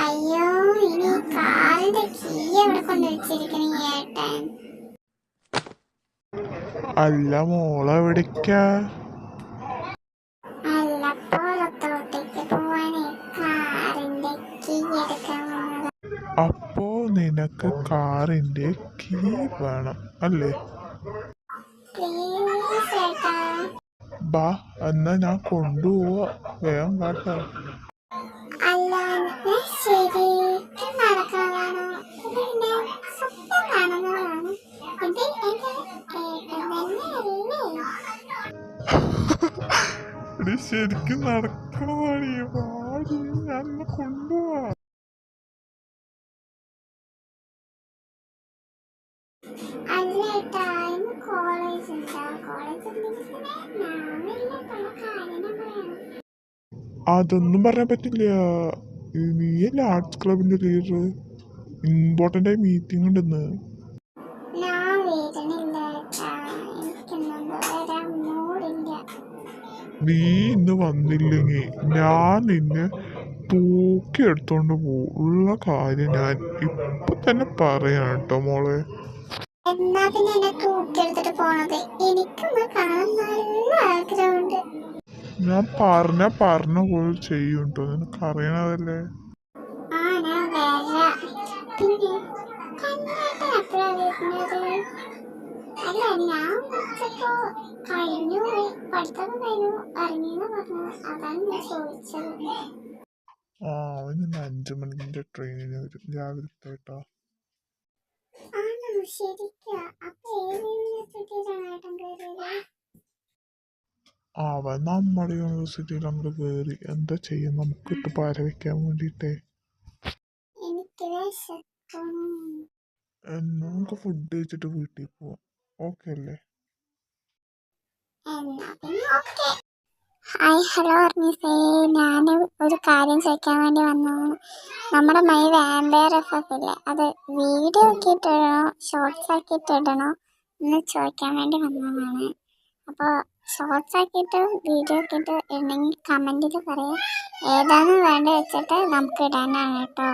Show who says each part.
Speaker 1: അയ്യോ, ഇനി കാറിന്റെ കീ എവിടെ കൊണ്ടുവച്ചിരിക്കണ ഏട്ടൻ?
Speaker 2: അല്ല മോളെവിടേക്കാ?
Speaker 1: അല്ലപ്പോഴത്തോട്ടേക്ക് പോവാനേ കാറിന്റെ കീ എടുക്കാൻ വന്നത്.
Speaker 2: അപ്പോ നിനക്ക് കാറിന്റെ കീ വേണം അല്ലേ?
Speaker 1: പ്ലീസ് ഏട്ടാ.
Speaker 2: ബാ, എന്നാ ഞാൻ കൊണ്ടുപോവാ, വേഗം കാട്ടോ.
Speaker 1: അല്ല, ഞാൻ ശരിക്കും നടക്കാനാണോ പിന്നെ സ്വപ്നം കാണുന്നതാണ്? ഇത് എന്റെ ഏട്ടൻ തന്നെയല്ലേ?
Speaker 2: ശരിക്കും നടക്കണതാണീ, വാടി, ഞാൻ കൊണ്ടുപോവാ.
Speaker 1: അല്ല ഏട്ടാ, ഇന്ന് കോളേജ് ഉണ്ടാ? കോളേജ് ഉണ്ടെങ്കിൽ നാമില്ല കാര്യം പറയാം.
Speaker 2: അതൊന്നും പറയാൻ പറ്റില്ല. നീയല്ല ആർട്സ് ക്ലബിന്റെ ലീഡർ. ഇമ്പോർട്ടന്റ് ആയി മീറ്റിംഗ് ഉണ്ടെന്ന്.
Speaker 1: ഞാൻ വരുന്നില്ല ഏട്ടാ, എനിക്കൊന്നും വരാൻ മൂടില്ല.
Speaker 2: നീ ഇന്ന് വന്നില്ലെങ്കിൽ ഞാൻ നിന്നെ തൂക്കി എടുത്തോണ്ട് പോവും. ഉള്ള കാര്യം ഞാൻ ഇപ്പൊ തന്നെ പറയാം കേട്ടോ മോളെ.
Speaker 1: എന്നാ പിന്നെ എന്നെ തൂക്കിയെടുത്തിട്ട് പോണത്? എനിക്കൊന്ന് കാണാൻ നല്ല ആഗ്രഹമുണ്ട്.
Speaker 2: ഞാൻ പറഞ്ഞ പോലെ ചെയ്യും കേട്ടോ, നിനക്ക് അറിയണതല്ലേ.
Speaker 1: ആ, ഞാൻ വരാം. പിന്നെ കണ്ണേട്ടൻ എപ്പോഴാ വരുന്നത്? അല്ല, ഞാൻ വിളിച്ചപ്പോ കഴിഞ്ഞു, പഠിത്തമൊക്കെ കഴിഞ്ഞു ഇറങ്ങിയെന്ന് പറഞ്ഞു. അതാണ് ഞാൻ ചോദിച്ചത്.
Speaker 2: അവന് 5 മണിന്റെ ട്രെയിനിന് വരും രാവിലത്തെ കേട്ടോ.
Speaker 1: ആണോ? ശരിക്കാ? അപ്പൊ ഏത് യൂണിവേഴ്സിറ്റിയിലാണ് ഏട്ടൻ കയറിയത്?
Speaker 2: അവൻ നമ്മുടെ യൂണിവേഴ്സിറ്റിയിൽ അങ്ങോട്ട് കയറി. എന്താ ചെയ്യും, നമുക്ക് ഇട്ട് പാര വെക്കാൻ വേണ്ടിട്ടേ.
Speaker 1: എനിക്ക് വിശക്കുന്നു.
Speaker 2: എന്നാ നമുക്ക് ഫുഡ് കഴിച്ചിട്ട് വീട്ടിൽ പോവാം, ഓക്കെ അല്ലേ?
Speaker 1: എന്നാ പിന്നെ ഓക്കെ. ഹായ്, ഹലോ അർമീസേ, ഞാൻ ഒരു കാര്യം ചോദിക്കാൻ വേണ്ടി വന്നതാണ്. നമ്മുടെ മൈ വാമ്പയർ എഫ്എഫ് ഇല്ലേ, അത് വീഡിയോ ആക്കിയിട്ട് ഇടണോ ഷോർട്സ് ആക്കിയിട്ട് ഇടണോ എന്ന് ചോദിക്കാൻ വേണ്ടി വന്നതാണ്. അപ്പോൾ ഷോർട്സ് ആക്കിയിട്ട് വീഡിയോ ആക്കിയിട്ട് ഇടണമെങ്കിൽ കമൻറ്റിൽ പറയാം. ഏതാണ് വേണ്ടത് വെച്ചിട്ട് നമുക്ക് ഇടാനാണ് കേട്ടോ.